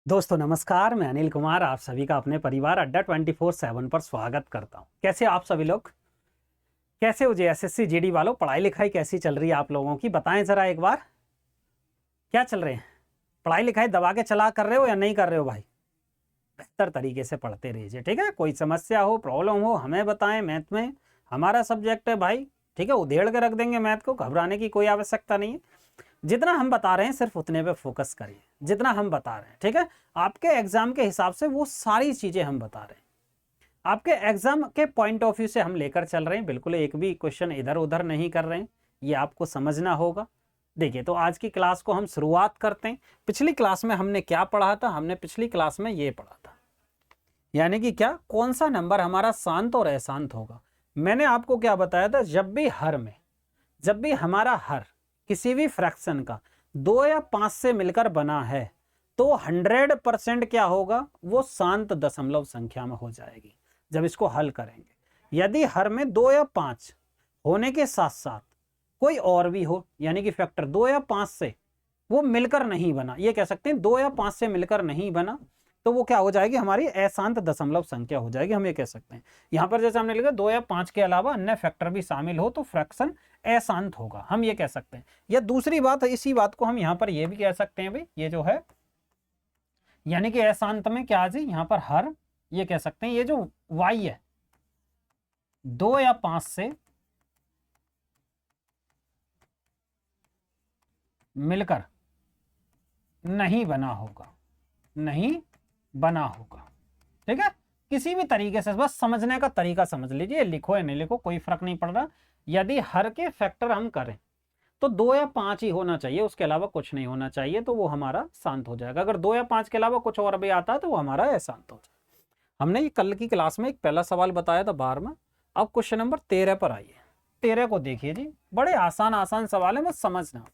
दोस्तों नमस्कार, मैं अनिल कुमार आप सभी का अपने परिवार अड्डा 24/7 पर स्वागत करता हूं। कैसे आप सभी लोग? कैसे हो जी? एसएससी जीडी वालों, पढ़ाई लिखाई कैसी चल रही है आप लोगों की? बताएं जरा एक बार, क्या चल रहे हैं? पढ़ाई लिखाई दबा के चला कर रहे हो या नहीं कर रहे हो भाई? बेहतर तरीके से पढ़ते रहिए, ठीक है? कोई समस्या हो, प्रॉब्लम हो, हमें बताएं। मैथ में हमारा सब्जेक्ट है भाई, ठीक है? उधेड़ के रख देंगे मैथ को, घबराने की कोई आवश्यकता नहीं है। जितना हम बता रहे हैं सिर्फ उतने पे फोकस करिए, जितना हम बता रहे हैं, ठीक है? आपके एग्जाम के हिसाब से वो सारी चीजें हम बता रहे हैं, आपके एग्जाम के पॉइंट ऑफ व्यू से हम लेकर चल रहे हैं। बिल्कुल एक भी क्वेश्चन इधर उधर नहीं कर रहे हैं, ये आपको समझना होगा। देखिए, तो आज की क्लास को हम शुरुआत करते हैं। पिछली क्लास में हमने क्या पढ़ा था? हमने पिछली क्लास में ये पढ़ा था, यानी कि क्या, कौन सा नंबर हमारा शांत और अशांत होगा। मैंने आपको क्या बताया था? जब भी हमारा हर किसी भी फ्रैक्शन का 2 या 5 से मिलकर बना है तो 100% क्या होगा? वो शांत दशमलव संख्या में हो जाएगी जब इसको हल करेंगे। यदि हर में 2 या 5 होने के साथ साथ कोई और भी हो, यानी कि फैक्टर 2 या 5 से वो मिलकर नहीं बना, ये कह सकते हैं 2 या 5 से मिलकर नहीं बना, तो वो क्या हो जाएगी? हमारी अशांत दशमलव संख्या हो जाएगी। हम ये कह सकते हैं, यहां पर जैसे हमने लिखा 2 या 5 के अलावा अन्य फैक्टर भी शामिल हो तो फ्रैक्शन अशांत होगा, हम ये कह सकते हैं। या दूसरी बात, इसी बात को हम यहां पर ये भी कह सकते हैं भाई, ये जो है यानी कि अशांत में क्या जी, यहां पर हर, ये कह सकते हैं ये जो y है 2 या 5 से मिलकर नहीं बना होगा, नहीं बना होगा, ठीक है? किसी भी तरीके से बस समझने का तरीका समझ लीजिए, लिखो या नहीं लिखो कोई फर्क नहीं पड़ रहा। यदि हर के फैक्टर हम करें तो 2 या 5 ही होना चाहिए, उसके अलावा कुछ नहीं होना चाहिए, तो वो हमारा शांत हो जाएगा। अगर 2 या 5 के अलावा कुछ और भी आता है तो वो हमारा अशांत हो जाएगा। हमने ये कल की क्लास में एक पहला सवाल बताया था 12वां। अब क्वेश्चन नंबर 13 पर आइए। 13 को देखिए जी, बड़े आसान आसान सवाल है, बस समझना।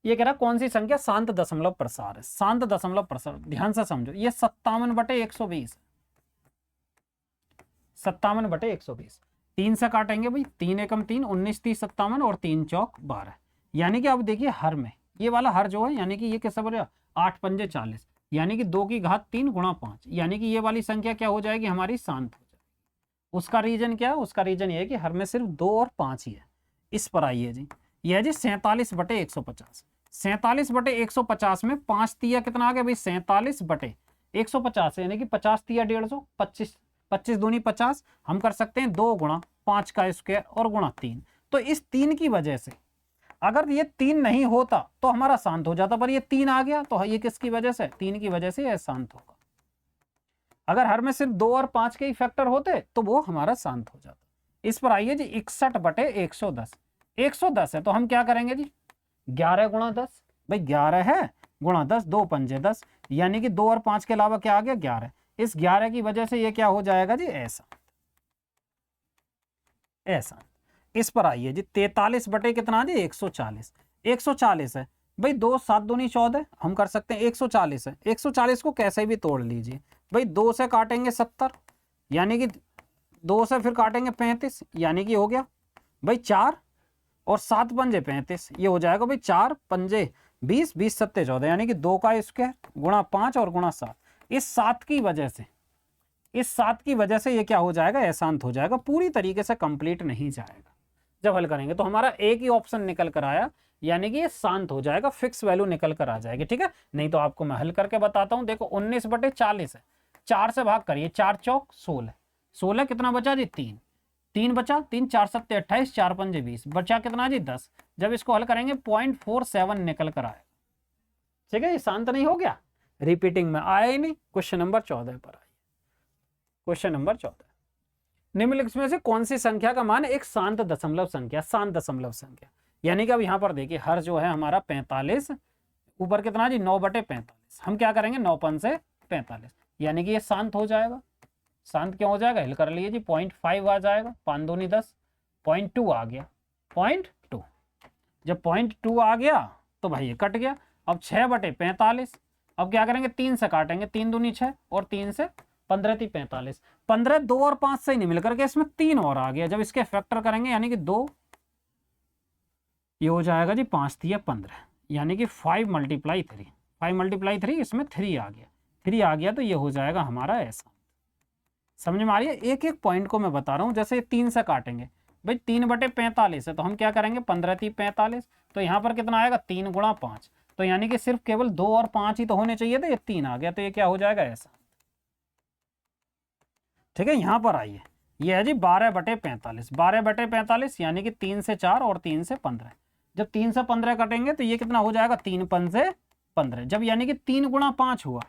ये कह रहा कौन सी संख्या शांत दशमलव प्रसार है? शांत दशमलव प्रसार, ध्यान से समझो, ये 57/120, 57/120। 3 से काटेंगे भाई, 3 एकम 3, 19 30 57 और 3 चौक 12। यानी कि अब देखिए हर में ये वाला हर जो है, यानी कि ये कैसा बोले, 8 पंजे 40, यानी कि 2 की घात 3 गुणा 5, यानी कि ये वाली संख्या क्या हो जाएगी? हमारी शांत हो जाएगी। उसका रीजन क्या है? उसका रीजन ये है कि हर में सिर्फ 2 और 5 ही है। इस पर आइए जी, यह है जी 47/150। 47/150 में 5 तिया कितना आ गया भाई? 47/150, यानी कि 50 तिया 150, 25 25 दूनी 50। हम कर सकते हैं 2 गुणा 5 का स्क्वायर और गुणा 3। तो इस 3 की वजह से, अगर ये 3 नहीं होता तो हमारा शांत हो जाता, पर ये 3 आ गया तो ये किसकी वजह से? 3 की वजह से यह शांत होगा। अगर हर में सिर्फ 2 और 5 के ही फैक्टर होते तो वो हमारा शांत हो जाता। इस पर आइए जी, 61/110। 110 है तो हम क्या करेंगे जी? 11 गुणा 10, भाई 11 है गुणा 10, 2 पंजे 10, यानी कि 2 और 5 के अलावा क्या आ गया? 11। इस 11 की वजह से ये क्या हो जाएगा जी? ऐसा ऐसा। इस पर आइए जी, 43 बटे कितना जी? 140। 140 है भाई, 2 7 दूनी 14, हम कर सकते हैं 140 है। 140 को कैसे भी तोड़ लीजिए भाई, 2 से काटेंगे 70, यानी कि 2 से फिर काटेंगे 35, यानी कि हो गया भाई 4 और 7 पंजे 35, ये हो जाएगा भाई 4 पंजे 20, 20 सत्ते 14, यानी कि 2 का स्क्वायर गुणा 5 और गुणा 7। इस 7 की वजह से ये क्या हो जाएगा? अशांत हो जाएगा, पूरी तरीके से कंप्लीट नहीं जाएगा। जब हल करेंगे तो हमारा एक ही ऑप्शन निकल कर आया, यानी कि ये शांत हो जाएगा, फिक्स वैल्यू निकल कर आ जाएगी, ठीक है? नहीं तो आपको मैं हल करके बताता हूं। देखो 19/40 है, 4 से भाग करिए, 4 चौक 16, 16 कितना बचा जी? 3, 3 बचा, 3 4 सत्ते 28, 4 पंजे 20, बचा कितना जी? 10। जब इसको हल करेंगे 0.47 निकल कर आएगा, ठीक है? ये शांत नहीं हो गया, रिपीटिंग में आया ही नहीं। क्वेश्चन नंबर 14 पर आइए। क्वेश्चन नंबर 14, निम्नलिखित में से कौन सी संख्या का मान एक शांत दशमलव संख्या? शांत दशमलव संख्या, यानी कि अब यहां पर देखिए हर जो है हमारा 45, ऊपर कितना जी? 9/45। हम क्या करेंगे? 9 पन से 45, यानी कि ये शांत हो जाएगा। शांत क्यों हो जाएगा? हिल कर लीजिए जी, 0.5 आ जाएगा, 5 दूनी 10, 0.2 आ गया, 0.2। जब 0.2 आ गया तो भाई ये कट गया। अब 6/45, अब क्या करेंगे? 3 से काटेंगे, 3 दूनी 6 और 3 से 15 × 45, 15, 2 और 5 से ही नहीं मिलकर के इसमें 3 और आ गया। जब इसके फैक्टर करेंगे, यानी कि 2, ये हो जाएगा जी 5 × 3 = 15, यानी कि 5 × 3, 5 × 3, इसमें 3 आ गया। 3 आ गया तो ये हो जाएगा हमारा ऐसा। समझ में आ रही है? एक एक पॉइंट को मैं बता रहा हूँ। जैसे 3 से काटेंगे भाई, 3/45 है तो हम क्या करेंगे, 15×3 = 45। तो यहाँ पर कितना आएगा, 3 × 5। तो यानी कि सिर्फ केवल 2 और 5 ही तो होने चाहिए थे, ये 3 आ गया तो ये क्या हो जाएगा ऐसा। ठीक है, यहाँ पर आइए, ये है जी 12/45। 12/45 यानी कि 3 से 4 और 3 से 15। जब 3 से 15 कटेंगे तो ये कितना हो जाएगा, 3 × 5 = 15। जब यानी कि 3 × 5 हुआ,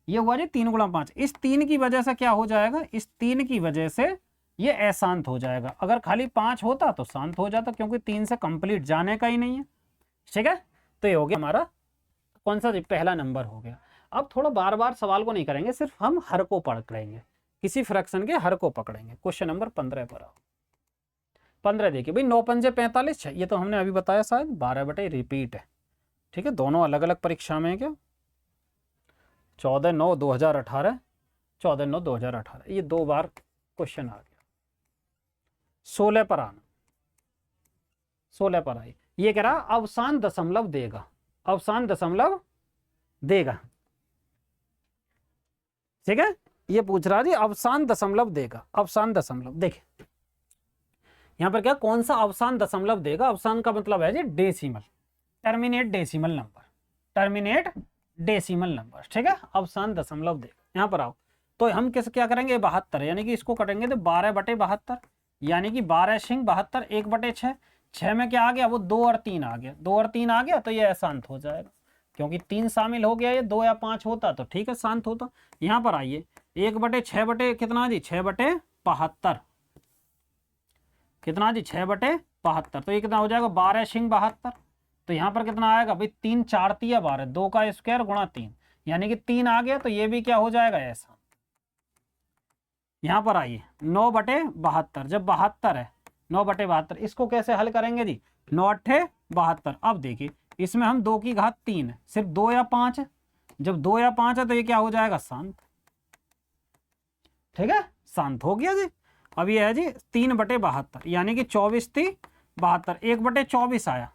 ये हुआ जी 3 × 5। इस 3 की वजह से क्या हो जाएगा, इस 3 की वजह से ये अशांत हो जाएगा। अगर खाली 5 होता तो शांत हो जाता, क्योंकि 3 से कंप्लीट जाने का ही नहीं है। ठीक है, तो ये हो गया हमारा कौन सा जी, पहला नंबर हो गया। अब थोड़ा बार बार सवाल को नहीं करेंगे, सिर्फ हम हर को पकड़ेंगे, किसी फ्रैक्शन के हर को पकड़ेंगे। क्वेश्चन नंबर 15 पर आओ। 15 देखिए भाई, 9 × 5 = 45, ये तो हमने अभी बताया शायद। 12 रिपीट है। ठीक है, दोनों अलग अलग परीक्षा में है क्या, 14/9/2018, 14/9/2018, ये 2 बार क्वेश्चन आ गया। 16 पर आना, 16 पर आई। ये कह रहा अवसान दशमलव देगा, अवसान दशमलव देगा। ठीक है, ये पूछ रहा जी अवसान दशमलव देगा, अवसान दशमलव। देखिए यहां पर क्या, कौन सा अवसान दशमलव देगा। अवसान का मतलब है जी decimal, terminate decimal number, terminate decimal number. ठीक है, अवसान दशमलव देगा। यहां पर आओ, तो हम किस क्या करेंगे, 72, यानी कि इसको कटेंगे तो 12/72, यानी कि 12 × 72, 1/6। 6 में क्या आ गया, वो 2 और 3 आ गया, 2 और 3 आ गया तो ये अशांत हो जाएगा, क्योंकि 3 शामिल हो गया। ये 2 या 5 होता तो ठीक है, शांत होता। यहाँ पर आइए, 1/6 कितना जी, 6/72, कितना जी, 6/72। तो ये कितना हो जाएगा, 12 × 72। तो यहाँ पर कितना आएगा भाई, 3 4 × 12, 2 का स्क्वायर गुणा 3, यानी कि 3 आ गया तो ये भी क्या हो जाएगा ऐसा। यहाँ पर आइए, 9/72, जब 72 है, 9/72, इसको कैसे हल करेंगे जी, 9×8 = 72। अब देखिए इसमें हम 2 की घात 3 है, सिर्फ 2 या 5 है। जब 2 या 5 है तो ये क्या हो जाएगा, शांत। ठीक है, शांत हो गया जी। अब ये है जी 3/72, यानी कि 24 × 72, 1/24 आया,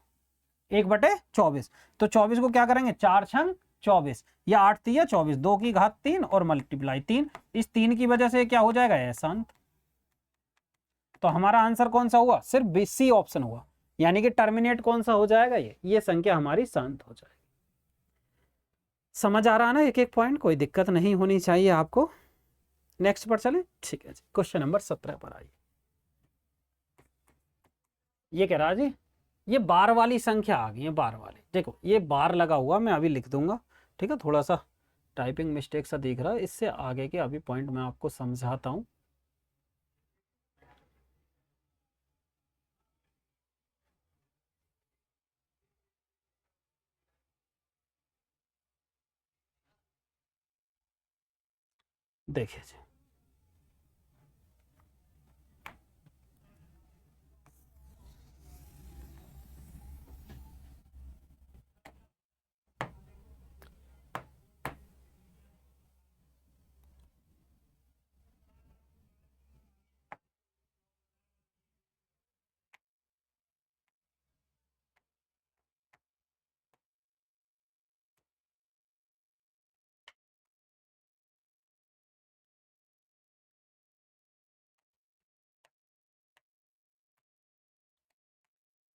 1/24। तो 24 को क्या करेंगे, 4 × 24, या 8 × 3 = 24, 2 की घात 3 और मल्टीप्लाई 3। इस 3 की वजह से क्या हो जाएगा, अशांत। तो हमारा आंसर कौन सा हुआ, सिर्फ BC ऑप्शन हुआ, यानी कि टर्मिनेट कौन सा हो जाएगा, ये संख्या हमारी शांत हो जाएगी। समझ आ रहा है ना एक एक पॉइंट, कोई दिक्कत नहीं होनी चाहिए आपको। नेक्स्ट पर चले। ठीक है जी, क्वेश्चन नंबर 17 पर आइए। ये कह रहा जी, ये बार वाली संख्या आ गई है, बार वाली। देखो ये बार लगा हुआ, मैं अभी लिख दूंगा। ठीक है, थोड़ा सा टाइपिंग मिस्टेक सा दिख रहा है, इससे आगे के अभी पॉइंट मैं आपको समझाता हूं। देखिए जी,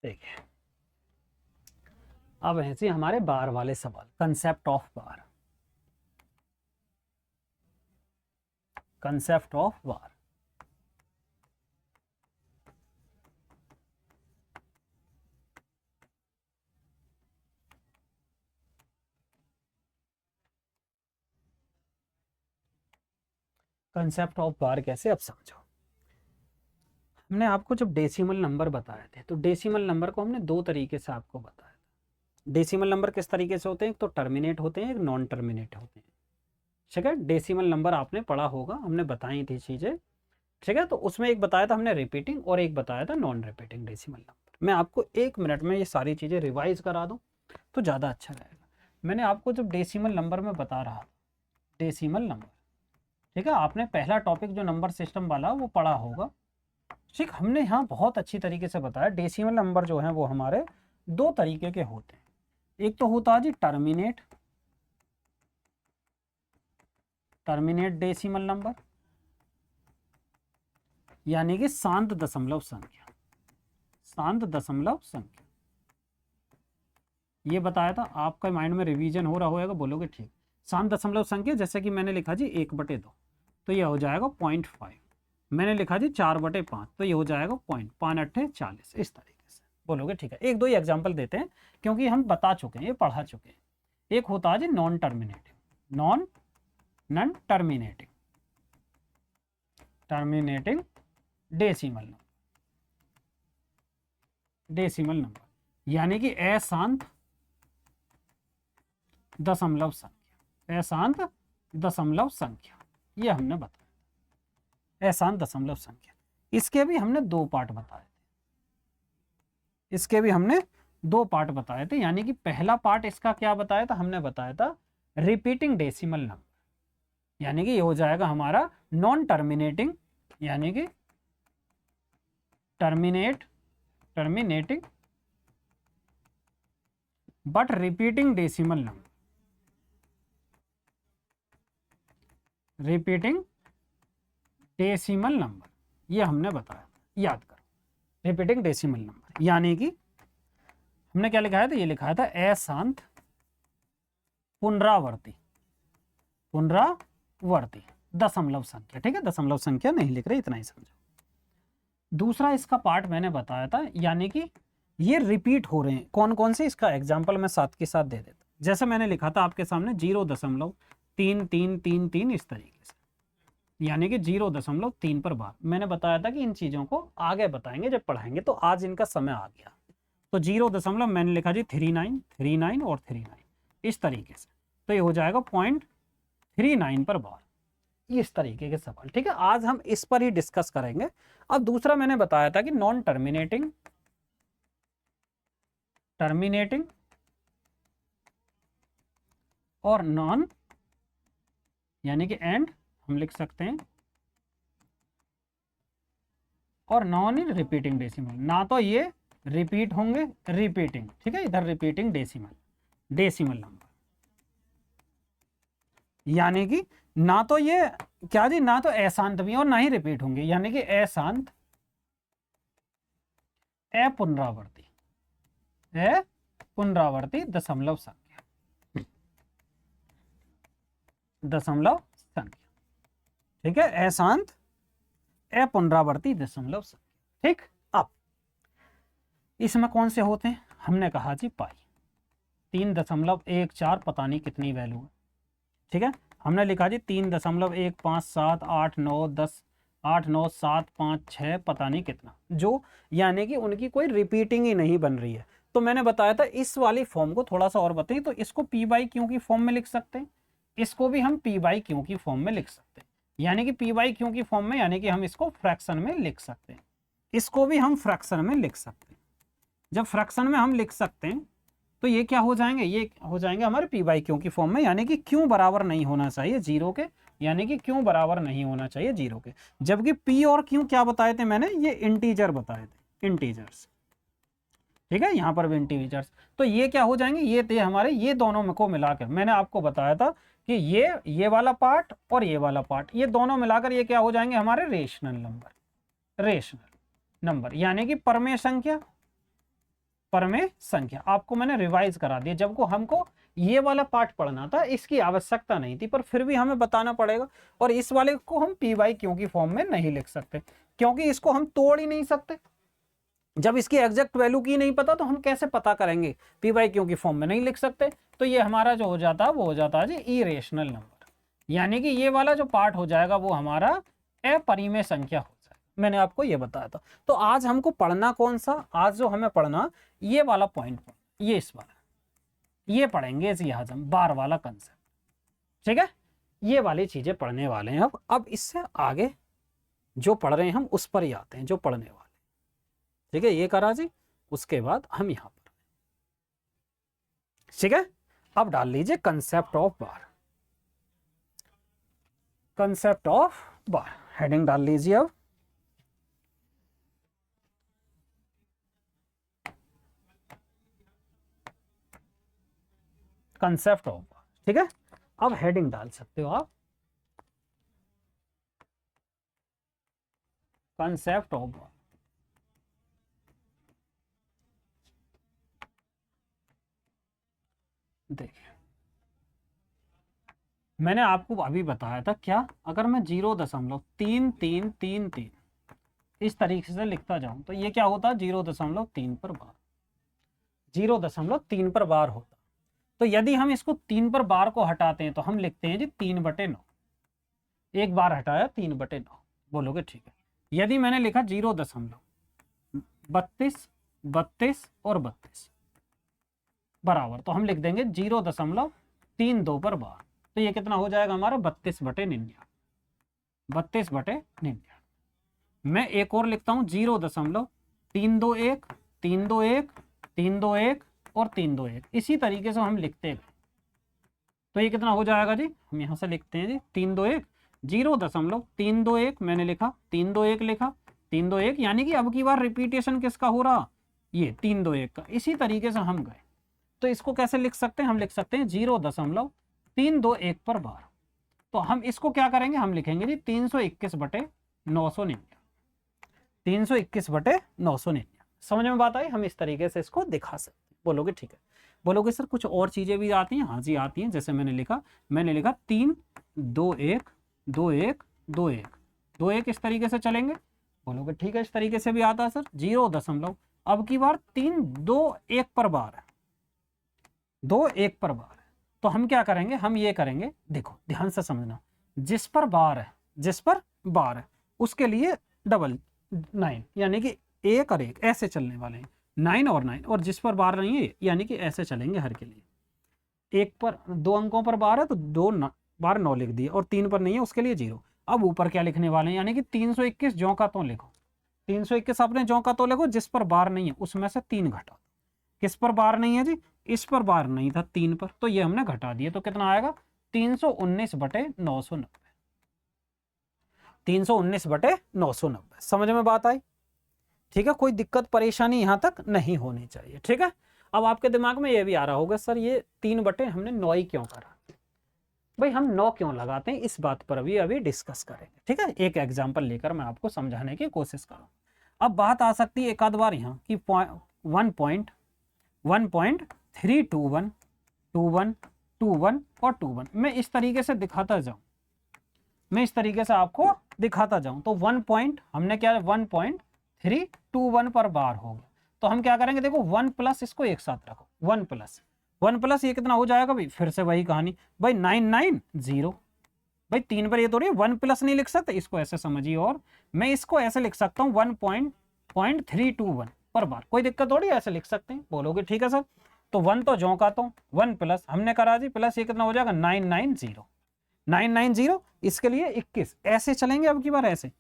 देखिए अब ऐसे हमारे बार वाले सवाल, concept of bar, concept of bar. Concept of बार कैसे, अब समझो। हमने आपको जब डेसिमल नंबर बताए थे, तो डेसिमल नंबर को हमने 2 तरीके से आपको बताया था। डेसिमल नंबर किस तरीके से होते हैं, एक तो टर्मिनेट होते हैं, एक नॉन टर्मिनेट होते हैं। ठीक है, डेसिमल नंबर आपने पढ़ा होगा, हमने बताई थी चीजें। ठीक है, तो उसमें एक बताया था हमने रिपीटिंग और एक बताया था नॉन रिपीटिंग डेसिमल नंबर। मैं आपको 1 मिनट में ये सारी चीजें रिवाइज करा दूं तो ज़्यादा अच्छा रहेगा। मैंने आपको जब डेसिमल नंबर में बता रहा था, डेसिमल नंबर, ठीक है, आपने पहला टॉपिक जो नंबर सिस्टम वाला वो पढ़ा होगा। ठीक, हमने यहाँ बहुत अच्छी तरीके से बताया डेसिमल नंबर जो है वो हमारे 2 तरीके के होते हैं। एक तो होता है जी टर्मिनेट, टर्मिनेट डेसिमल नंबर यानी कि शांत दशमलव संख्या, शांत दशमलव संख्या। ये बताया था, आपका माइंड में रिवीजन हो रहा होगा, बोलोगे ठीक। शांत दशमलव संख्या जैसे कि मैंने लिखा जी 1/2 तो ये हो जाएगा 0.5, मैंने लिखा जी 4/5 तो ये हो जाएगा 0.5 इस तरीके से बोलोगे ठीक है। एक दो ही एग्जाम्पल देते हैं क्योंकि हम बता चुके हैं, ये पढ़ा चुके हैं। एक होता है जी non terminating, non terminating, terminating decimal number, decimal number यानी कि अशांत दशमलव संख्या, अशांत दशमलव संख्या, ये हमने बताया अशांत दशमलव संख्या। इसके भी हमने 2 पार्ट बताए थे, इसके भी हमने 2 पार्ट बताए थे। यानी कि पहला पार्ट इसका क्या बताया था, हमने बताया था रिपीटिंग डेसिमल नंबर, यानी कि ये हो जाएगा हमारा नॉन टर्मिनेटिंग, यानी कि terminating but repeating decimal number, repeating decimal number, ये हमने बताया, याद करो रिपीटिंग डेसिमल नंबर। यानी कि हमने क्या लिखा है, तो ये लिखा था अशांत पुनरावर्ती, पुनरावर्ती दशमलव संख्या। ठीक है, दशमलव संख्या नहीं लिख रहे, इतना ही समझो। दूसरा इसका पार्ट मैंने बताया था, यानी कि ये रिपीट हो रहे हैं। कौन कौन से, इसका एग्जाम्पल मैं साथ के साथ दे देता। जैसे मैंने लिखा था आपके सामने 0.3333 इस तरीके से, यानी कि 0.3 पर बार। मैंने बताया था कि इन चीजों को आगे बताएंगे जब पढ़ाएंगे, तो आज इनका समय आ गया। तो 0 मैंने लिखा जी 39 और 39 इस तरीके से, तो ये हो जाएगा 0.39 पर बार, इस तरीके के सवाल। ठीक है, आज हम इस पर ही डिस्कस करेंगे। अब दूसरा मैंने बताया था कि नॉन टर्मिनेटिंग, टर्मिनेटिंग और नॉन, यानी कि एंड हम लिख सकते हैं, और नॉन इन रिपीटिंग डेसिमल, ना तो ये रिपीट होंगे, रिपीटिंग। ठीक है, इधर रिपीटिंग डेसिमल नंबर, यानी कि ना तो ये क्या जी, ना तो अशांत भी और ना ही रिपीट होंगे, यानी कि अशांत पुनरावर्ती दशमलव संख्या, दशमलव संख्या। ठीक है, अशांत पुनरावर्ती दशमलव संख्या। ठीक, अब इसमें कौन से होते हैं, हमने कहा जी पाई 3.14 पता नहीं कितनी वैल्यू है। ठीक है, हमने लिखा जी 3.1578910 89756 पता नहीं कितना, जो यानी कि उनकी कोई रिपीटिंग ही नहीं बन रही है। तो मैंने बताया था इस वाली फॉर्म को थोड़ा सा और बताइए, तो इसको पी बाई क्यू की फॉर्म में लिख सकते हैं, इसको भी हम पी बाई क्यू की फॉर्म में लिख सकते हैं, यानी कि पी बाई क्यू की फॉर्म में, यानी कि हम इसको फ्रैक्शन में लिख सकते हैं, इसको भी हम फ्रैक्शन में लिख सकते हैं। जब फ्रैक्शन में हम लिख सकते हैं तो ये क्या हो जाएंगे, ये हो जाएंगे हमारे पी बाई क्यू की फॉर्म में, यानी कि क्यू बराबर नहीं होना चाहिए 0 के, यानी कि क्यू बराबर नहीं होना चाहिए 0 के। जबकि पी और क्यू क्या बताए थे मैंने, ये इंटीजर बताए थे, इंटीजर्स। ठीक है, यहाँ पर भी इंटीजर्स, तो ये क्या हो जाएंगे, ये थे हमारे, ये दोनों को मिलाकर मैंने आपको बताया था कि ये वाला पार्ट और ये वाला पार्ट, ये दोनों मिलाकर ये क्या हो जाएंगे हमारे रेशनल नंबर, रेशनल नंबर, यानी कि परमेय संख्या, परमेय संख्या। आपको मैंने रिवाइज करा दिया, जब को हमको ये वाला पार्ट पढ़ना था, इसकी आवश्यकता नहीं थी, पर फिर भी हमें बताना पड़ेगा। और इस वाले को हम पी बाई क्यू की फॉर्म में नहीं लिख सकते, क्योंकि इसको हम तोड़ ही नहीं सकते। जब इसकी एग्जैक्ट वैल्यू की नहीं पता तो हम कैसे पता करेंगे, पी बाई क्यू की फॉर्म में नहीं लिख सकते। तो ये हमारा जो हो जाता है वो हो जाता है जी इरेशनल नंबर, यानी कि ये वाला जो पार्ट हो जाएगा वो हमारा अपरिमेय संख्या हो जाएगा। मैंने आपको ये बताया था। तो आज हमको पढ़ना कौन सा, आज जो हमें पढ़ना ये वाला पॉइंट, ये इस वाला, ये पढ़ेंगे जी आज हम बार वाला कंसेप्ट। ठीक है, ये वाली चीजें पढ़ने वाले हैं। अब इससे आगे जो पढ़ रहे हैं हम उस पर ही आते हैं, जो पढ़ने वाले। ठीक है, ये करा जी, उसके बाद हम यहां पर, ठीक है। अब डाल लीजिए concept of bar, concept of bar heading डाल लीजिए। अब कंसेप्ट ऑफ बार, ठीक है। अब हेडिंग डाल सकते हो आप, कंसेप्ट ऑफ, देखिए मैंने आपको अभी बताया था क्या, अगर मैं 0.3333 इस तरीके से लिखता जाऊं तो ये क्या होता है 0.3 पर बार, 0.3 पर बार होता। तो यदि हम इसको 3 पर बार को हटाते हैं तो हम लिखते हैं जी 3/9, एक बार हटाया 3/9, बोलोगे ठीक है। यदि मैंने लिखा 0.32 32 और 32 बराबर, तो हम लिख देंगे 0.32 पर बार, तो ये कितना हो जाएगा हमारा 32/99, 32/99। मैं एक और लिखता हूं 0.321 321 321 और 321, इसी तरीके से हम लिखते गए तो ये कितना हो जाएगा जी, हम यहां से लिखते हैं जी 321 0.321 मैंने लिखा, 321 लिखा, 321, यानी कि अब की बार रिपीटेशन किसका हो रहा, ये 321 का। इसी तरीके से हम गए तो इसको कैसे लिख सकते हैं, हम लिख सकते हैं 0.321 पर बार। तो हम इसको क्या करेंगे, हम लिखेंगे जी 321/999, 321/999। समझ में बात आई, हम इस तरीके से इसको दिखा सकते हैं। बोलोगे ठीक है, बोलोगे सर कुछ और चीजें भी आती हैं, हाँ जी आती हैं। जैसे मैंने लिखा 3 2 1 2 1 2 1 2 1 इस तरीके से चलेंगे, बोलोगे ठीक है, इस तरीके से भी आता है सर। 0. अब की बार 3 2 1 पर बार है, 2 1 पर बार है, तो हम क्या करेंगे, हम ये करेंगे, देखो ध्यान से समझना, जिस पर बार है, जिस पर बार है उसके लिए डबल 9, यानी कि 1 और 1 ऐसे चलने वाले हैं, 9 और 9, और जिस पर बार नहीं है यानी कि ऐसे चलेंगे हर के लिए। 1 पर 2 अंकों पर बार है तो 2 बार 9 लिख दिए, और 3 पर नहीं है उसके लिए 0। अब ऊपर क्या लिखने वाले हैं, यानी कि 321 ज्यों का त्यों लिखो, 321 आपने ज्यों का त्यों लिखो, जिस पर बार नहीं है उसमें से 3 घटा। किस पर बार नहीं है जी, इस पर बार नहीं था 3 पर, तो ये हमने घटा दिया, तो कितना आएगा 319/990, 319/990। समझ में बात आई, ठीक है, कोई दिक्कत परेशानी यहां तक नहीं होनी चाहिए, ठीक है। अब आपके दिमाग में ये भी आ रहा होगा सर ये 3/9 हमने 9 क्यों करा, भाई हम 9 क्यों लगाते हैं, इस बात पर अभी डिस्कस करेंगे, ठीक है। एक एग्जांपल लेकर मैं आपको समझाने की कोशिश करूँ। अब बात आ सकती है एक आध बार यहाँ की 1.321 21 21 और 21, मैं इस तरीके से दिखाता जाऊं, मैं इस तरीके से आपको दिखाता जाऊं, तो 1 पॉइंट हमने क्या 1.321 पर बार हो गया, तो हम क्या करेंगे, देखो 1 प्लस इसको एक साथ रखो, 1 प्लस ये कितना हो जाएगा भाई, फिर से वही कहानी भाई 990, भाई 3 पर ये तो नहीं 1 प्लस नहीं लिख सकते, इसको ऐसे समझिए, और मैं इसको ऐसे लिख सकता हूँ 1.321 पर बार, कोई दिक्कत थोड़ी, ऐसे लिख सकते हैं, बोलोगे ठीक है सर। तो 1 तो ज्यों का तो 1 प्लस हमने करा जी, प्लस ये कितना हो जाएगा 990, इसके लिए 21, ऐसे चलेंगे अब की बार, ऐसे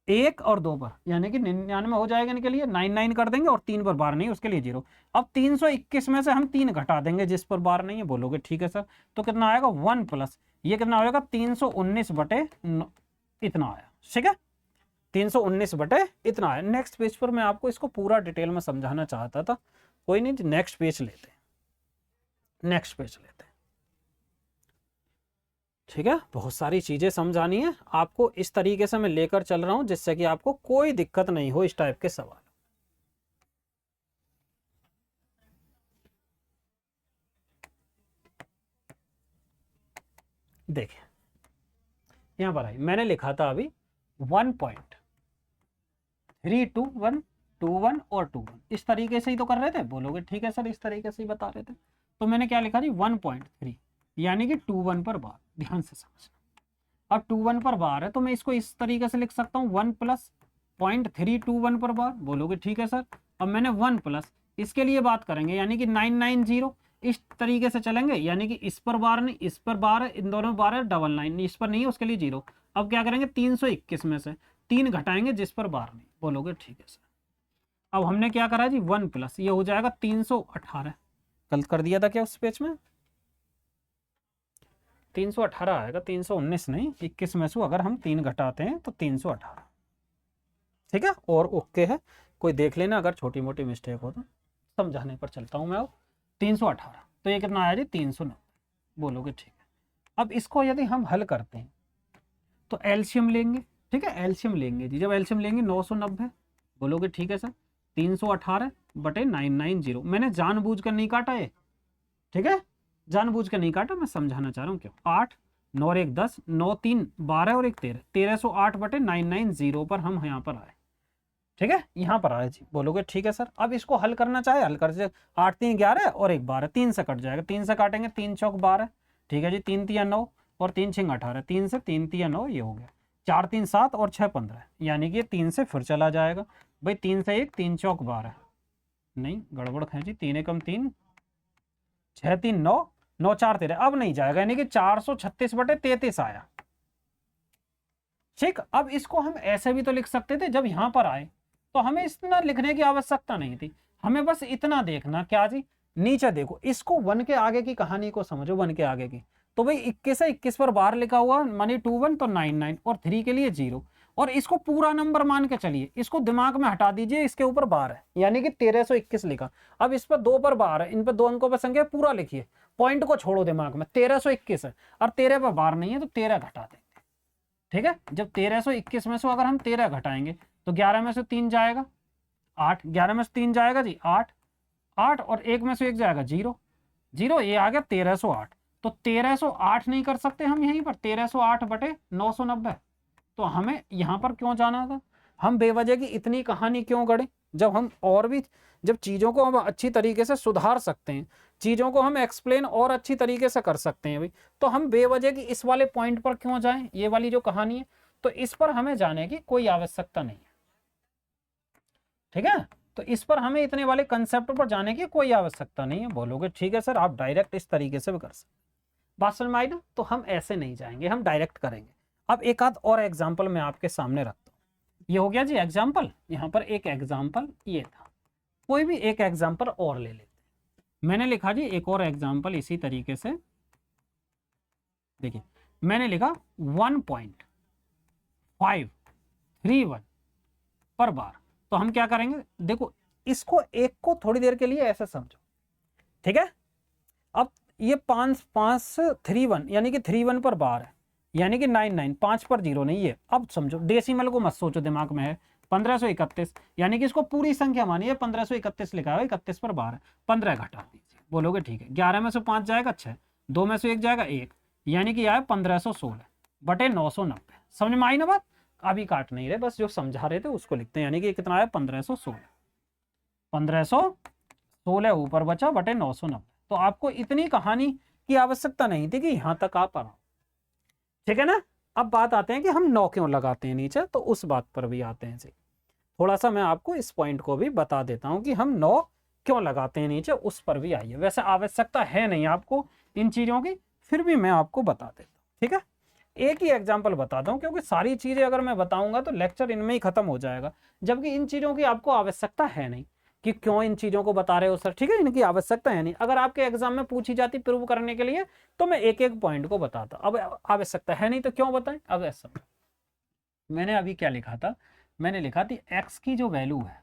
1 और 2 पर, यानी कि 99 हो जाएगा, इनके लिए 99 कर देंगे, और 3 पर बार नहीं उसके लिए 0। अब 321 में से हम 3 घटा देंगे जिस पर बार नहीं है, बोलोगे ठीक है सर। तो कितना आएगा 1 प्लस ये कितना हो जाएगा 319 बटे इतना आया, ठीक है, 319 बटे इतना आया। नेक्स्ट पेज पर मैं आपको इसको पूरा डिटेल में समझाना चाहता था, कोई नहीं, नेक्स्ट पेज लेते हैं, नेक्स्ट पेज लेते हैं, ठीक है। बहुत सारी चीजें समझानी है आपको, इस तरीके से मैं लेकर चल रहा हूं जिससे कि आपको कोई दिक्कत नहीं हो इस टाइप के सवाल। देखिए यहां पर आई, मैंने लिखा था अभी 1.321 और 21 इस तरीके से ही तो कर रहे थे, बोलोगे ठीक है सर, इस तरीके से ही बता रहे थे। तो मैंने क्या लिखा जी 1.3 यानी कि 21 पर बार, ध्यान से समझना। अब 21 पर बार है तो मैं इसको इस तरीके से लिख सकता हूँ 1 प्लस 0.321 पर बार, बोलोगे ठीक है सर। अब मैंने 1 प्लस इसके लिए बात करेंगे, यानी कि 990 इस तरीके से चलेंगे, यानी कि इस पर बार नहीं, इस पर बार है, इन दोनों में बार है, 999 इस पर नहीं है उसके लिए 0। अब क्या करेंगे 321 में से 3 घटाएंगे जिस पर बार नहीं, बोलोगे ठीक है सर। अब हमने क्या करा जी 1 प्लस ये हो जाएगा 318, गलत कर दिया था क्या उस पेज में, 318 आएगा, 319 नहीं, 21 में से अगर हम 3 घटाते हैं तो 318, ठीक है, और ओके है। कोई देख लेना अगर छोटी मोटी मिस्टेक हो तो, समझाने पर चलता हूं मैं। अब 318 तो ये कितना आया जी 390, बोलोगे ठीक है। अब इसको यदि हम हल करते हैं तो एलसीएम लेंगे, ठीक है, एलसीएम लेंगे जी। जब एलसीएम लेंगे 990, बोलोगे ठीक है सर, 318 बटे 990। मैंने जानबूझकर नहीं काटा है, ठीक है, जानबूझकर नहीं काटा, मैं समझाना चाह रहा हूँ क्यों। 8 9 और 1 10, 9 3 12 और 1 13, 1308 बटे 990 पर हम यहाँ पर आए। ठीक है, यहाँ पर आए जी। बोलोगे ठीक है सर, अब इसको हल करना चाहे हल कर से 8 3 11 और 1 12, 3 से कट जाएगा, 3 से काटेंगे, 3 चौक 12, ठीक है जी, 3 3 9 और 3 6 18, 3 से 3 3 9, ये हो गया। 4 3 7 और 6 15, यानी कि 3 से फिर चला जाएगा भाई, 3 से 1, 3 चौक 12, नहीं गड़बड़ खींची, 3 एकम 3, 6 3 9, 9 4 13, अब नहीं जाएगा, यानी कि 436 बटे 33 आया। ठीक, अब इसको हम ऐसे भी तो लिख सकते थे, जब यहां पर आए तो हमें इतना लिखने की आवश्यकता नहीं थी, हमें बस इतना देखना, क्या जी, नीचे देखो, इसको 1 के आगे की कहानी को समझो, 1 के आगे की, तो भाई 21 है, 21 पर बाहर लिखा हुआ मानी 2 1 तो 9 9 और 3 के लिए 0, और इसको पूरा नंबर मान के चलिए, इसको दिमाग में हटा दीजिए, इसके ऊपर बार है, यानी कि 1321 लिखा। अब इस पर 2 पर बार है, इन पर 2 अंकों पर संख्या पूरा लिखिए, पॉइंट को छोड़ो दिमाग में, 1321 है और 13 पर बार नहीं है तो 13 घटा देंगे। ठीक है, जब 1321 में से अगर हम 13 घटाएंगे तो 11 में से 3 जाएगा 8, 11 में से 3 जाएगा जी 8, 8 और 1 में से 1 जाएगा 0, 0, ये आ गया 1308। तो 1308 नहीं कर सकते हम यहीं पर, 1308 बटे 990। तो हमें यहां पर क्यों जाना था, हम बेवजह की इतनी कहानी क्यों गढ़े, जब हम और भी, जब चीजों को हम अच्छी तरीके से सुधार सकते हैं, चीजों को हम एक्सप्लेन और अच्छी तरीके से कर सकते हैं भाई, तो हम बेवजह की इस वाले पॉइंट पर क्यों जाएं, ये वाली जो कहानी है, तो इस पर हमें जाने की कोई आवश्यकता नहीं है। ठीक है, तो इस पर हमें इतने वाले कंसेप्ट पर जाने की कोई आवश्यकता नहीं है। बोलोगे ठीक है सर, आप डायरेक्ट इस तरीके से भी कर सकते, बात समझ में आई ना। तो हम ऐसे नहीं जाएंगे, हम डायरेक्ट करेंगे। अब एक आध और एग्जाम्पल मैं आपके सामने रखता हूँ, ये हो गया जी एग्जाम्पल, यहाँ पर एक एग्जाम्पल ये था, कोई भी एक एग्जाम्पल और ले लेते हैं। मैंने लिखा जी एक और एग्जाम्पल इसी तरीके से, देखिए मैंने लिखा 1.531 पर बार। तो हम क्या करेंगे, देखो इसको एक को थोड़ी देर के लिए ऐसे समझो, ठीक है। अब ये 5.531 यानी कि 31 पर बार है, यानी कि 99, 5 पर 0 नहीं है। अब समझो, डेसिमल को मत सोचो, दिमाग में है 1531, यानी कि इसको पूरी संख्या मानिए, 1531 लिखा है, 31 पर बार है, 15 घटा दीजिए। बोलोगे ठीक है, 11 में से 5 जाएगा 6, 2 में से 1 जाएगा 1, यानी कि आया 1516 बटे 990। समझ में आई ना बात, अभी काट नहीं रहे, बस जो समझा रहे थे उसको लिखते हैं, यानी कि कितना आया 1516 ऊपर बचा बटे 990। तो आपको इतनी कहानी की आवश्यकता नहीं थी कि यहां तक आप आओ, ठीक है ना। अब बात आते हैं कि हम 9 क्यों लगाते हैं नीचे, तो उस बात पर भी आते हैं जी। थोड़ा सा मैं आपको इस पॉइंट को भी बता देता हूं कि हम 9 क्यों लगाते हैं नीचे, उस पर भी आइए। वैसे आवश्यकता है नहीं आपको इन चीजों की, फिर भी मैं आपको बता देता हूँ, ठीक है। एक ही एग्जाम्पल बताता हूँ, क्योंकि सारी चीजें अगर मैं बताऊंगा तो लेक्चर इनमें ही खत्म हो जाएगा, जबकि इन चीजों की आपको आवश्यकता है नहीं कि क्यों इन चीजों को बता रहे हो सर, ठीक है, इनकी आवश्यकता है नहीं। अगर आपके एग्जाम में पूछी जाती प्रूव करने के लिए तो मैं एक एक पॉइंट को बताता, अब आवश्यकता है नहीं तो क्यों बताएं। अब ऐसा मैंने अभी क्या लिखा था, मैंने लिखा थी एक्स की जो वैल्यू है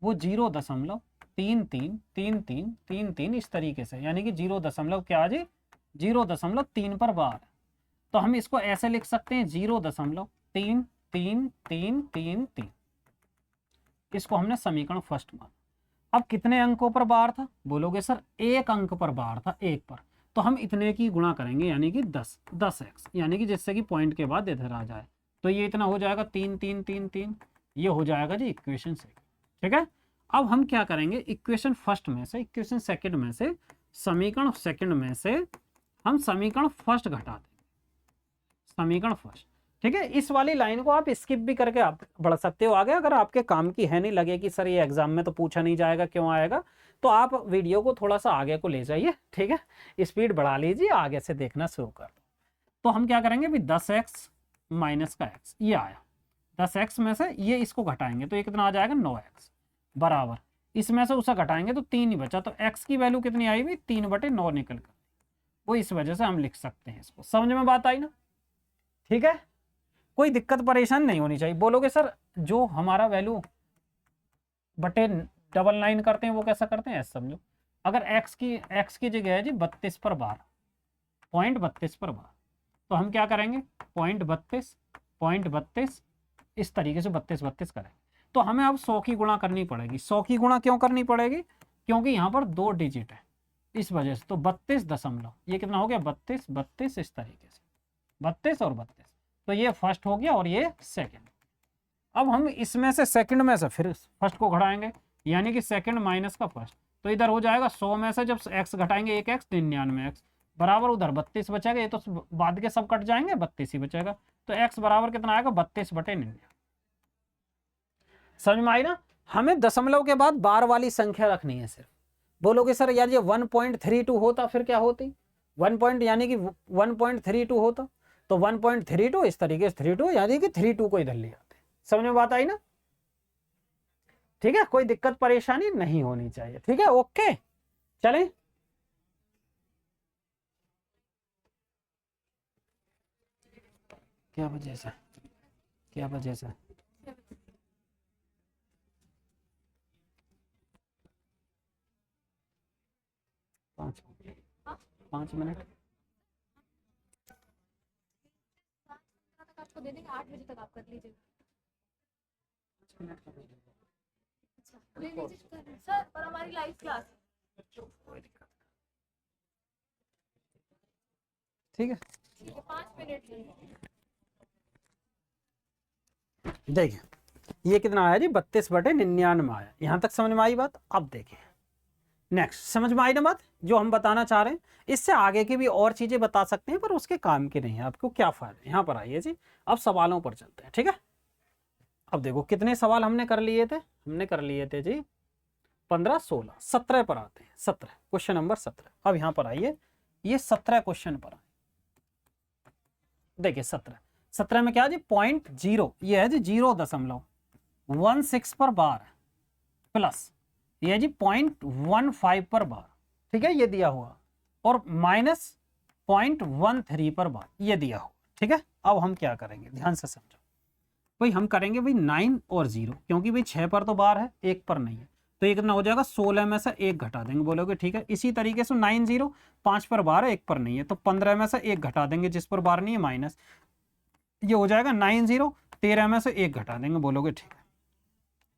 वो 0.333333 इस तरीके से, यानी कि 0. क्या जी 0.3 पर बार। तो हम इसको ऐसे लिख सकते हैं 0.333333, इसको हमने समीकरण फर्स्ट माना। अब कितने अंकों पर बार था, बोलोगे सर 1 अंक पर बार था, 1 पर, तो हम इतने की गुणा करेंगे, यानी कि 10x, यानी कि जिससे कि पॉइंट के बाद इधर आ जाए, तो ये इतना हो जाएगा 3 3 3 3, ये हो जाएगा जी इक्वेशन सेकंड, ठीक है। अब हम क्या करेंगे, इक्वेशन फर्स्ट में से, इक्वेशन सेकंड में से, समीकरण सेकंड में से हम समीकरण फर्स्ट घटा देंगे, समीकरण फर्स्ट, ठीक है। इस वाली लाइन को आप स्किप भी करके आप बढ़ सकते हो आगे, अगर आपके काम की है, नहीं लगे कि सर ये एग्जाम में तो पूछा नहीं जाएगा, क्यों आएगा, तो आप वीडियो को थोड़ा सा आगे को ले जाइए, ठीक है, स्पीड बढ़ा लीजिए, आगे से देखना शुरू कर दो। तो हम क्या करेंगे भी 10x माइनस का x, ये आया 10x में से ये इसको घटाएंगे तो ये कितना आ जाएगा 9x, बराबर इसमें से उसे घटाएंगे तो 3 ही बचा, तो x की वैल्यू कितनी आई भी 3/9 निकल कर, वो इस वजह से हम लिख सकते हैं इसको। समझ में बात आई ना, ठीक है, कोई दिक्कत परेशान नहीं होनी चाहिए। बोलोगे सर जो हमारा वैल्यू बटे 99 करते हैं वो कैसा करते हैं, ऐसा समझो, अगर x की जगह है जी 32 पर बार, 0.32 पर बार, तो हम क्या करेंगे 0.32 0.32, इस तरीके से 32 करेंगे। तो हमें अब 100 की गुणा करनी पड़ेगी। 100 की गुणा क्यों करनी पड़ेगी? क्योंकि यहाँ पर 2 डिजिट है, इस वजह से। तो 32 दशमलव, ये कितना हो गया 32, 32 इस तरीके से 32 और 32। तो ये फर्स्ट हो गया और ये सेकंड। अब हम इसमें से सेकंड में से फिर फर्स्ट को घटाएंगे, यानी कि सेकंड माइनस का फर्स्ट। तो इधर हो जाएगा 100 में से जब x घटाएंगे 1 x 99x बराबर उधर 32 बचेगा। ये तो बाद के सब कट जाएंगे, 32 ही बचेगा। तो x बराबर कितना आएगा 32/99। समझ में आई ना? हमें दशमलव के बाद बार वाली संख्या रखनी है सिर्फ। बोलोगे सर यार ये 1.32 होता फिर क्या होती? 1 यानी कि 1.32 होता, तो 1.32 इस तरीके से 32 यानी कि 32 को इधर ले आते। समझ में बात आई ना? ठीक है, कोई दिक्कत परेशानी नहीं होनी चाहिए। ठीक है, ओके चलें। क्या वजह से 5 मिनट आपको दे देंगे, 8 बजे तक आप कर लीजिएगा। अच्छा ले लीजिए सर, और हमारी लाइव क्लास है। ठीक है 5 मिनट देखिए ये कितना आया जी 32/99 आया। यहां तक समझ में आई बात? अब देखिए नेक्स्ट, समझ में आई ना बात जो हम बताना चाह रहे हैं? इससे आगे की भी और चीजें बता सकते हैं पर उसके काम की नहीं है, आपको क्या फायदा। यहां पर आइए जी, अब सवालों पर चलते हैं। ठीक है, अब देखो कितने सवाल हमने कर लिए थे? हमने कर लिए थे जी 15, 16, 17 पर आते हैं। 17 क्वेश्चन नंबर 17। अब यहां पर आइए, ये 17 क्वेश्चन पर आए। देखिए 17 में क्या जी 0.0, ये है जी 0.16 पर बार प्लस ये है जी 0.15 पर बार। ठीक है, ये दिया हुआ, और माइनस 0.13 पर बार ये दिया हुआ। ठीक है, अब हम क्या करेंगे ध्यान से समझो भाई। हम करेंगे भाई 9 और 0, क्योंकि भाई 6 पर तो बार है 1 पर नहीं है, तो ये कितना हो जाएगा 16 में से 1 घटा देंगे। बोलोगे ठीक है। इसी तरीके से 9 0 5 पर बार है 1 पर नहीं है, तो 15 में से 1 घटा देंगे, जिस पर बार नहीं है माइनस, ये हो जाएगा 9 0 13 में से 1 घटा देंगे। बोलोगे ठीक है।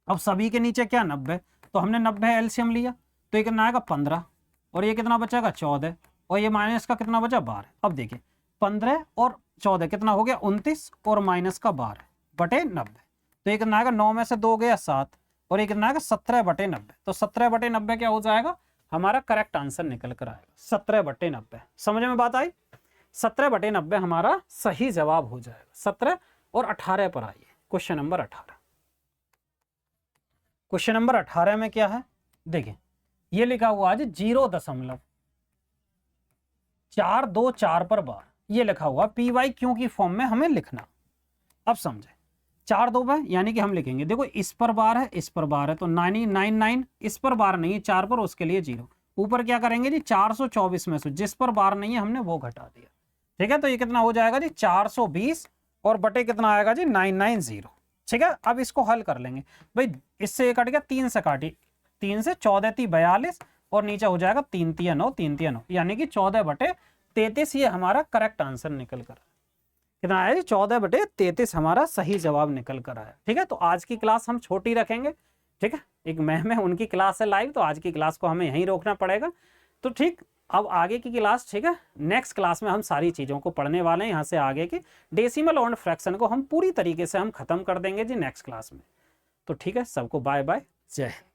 अब सभी के नीचे क्या 90, तो हमने 90 एलसीएम लिया, तो ये कितना आएगा 15, और ये कितना बचेगा 14, और ये माइनस का कितना बचा 12। अब देखिए 15 और 14 कितना हो गया 29, और माइनस का 12 बटे 90, तो ये कितना आएगा 9 में से 2 गया 7, और ये कितना आएगा 17/90। तो 17/90 क्या हो जाएगा हमारा करेक्ट आंसर निकल कर आएगा 17/90। समझ में बात आई? 17/90 हमारा सही जवाब हो जाएगा। 17 और 18 पर आइए, क्वेश्चन नंबर 18। क्वेश्चन नंबर 18 में क्या है देखिए, ये लिखा हुआ है 0.424 पर बार, ये लिखा हुआ PYQ की फॉर्म में हमें लिखना। अब समझे 4 2 पर यानी कि हम लिखेंगे, देखो इस पर बार है इस पर बार है, तो 999 इस पर बार नहीं है 4 पर, उसके लिए 0। ऊपर क्या करेंगे जी 424 में से जिस पर बार नहीं है हमने वो घटा दिया। ठीक है, तो ये कितना हो जाएगा जी 420, और बटे कितना आएगा जी 990। ठीक है, अब इसको हल कर लेंगे भाई। इससे कट गया 3 से काटी, 3 से 14 × 42, और नीचे हो जाएगा 3 × 9 3 × 9 यानी कि 14/33। ये हमारा करेक्ट आंसर निकल कर कितना आया जी 14/33 हमारा सही जवाब निकल कर आया। ठीक है, तो आज की क्लास हम छोटी रखेंगे। ठीक है, एक मैम है उनकी क्लास है लाइव, तो आज की क्लास को हमें यहीं रोकना पड़ेगा। तो ठीक, अब आगे की क्लास, ठीक है, नेक्स्ट क्लास में हम सारी चीज़ों को पढ़ने वाले हैं। यहाँ से आगे की डेसिमल और फ्रैक्शन को हम पूरी तरीके से हम खत्म कर देंगे जी नेक्स्ट क्लास में। तो ठीक है, सबको बाय बाय, जय हिंद।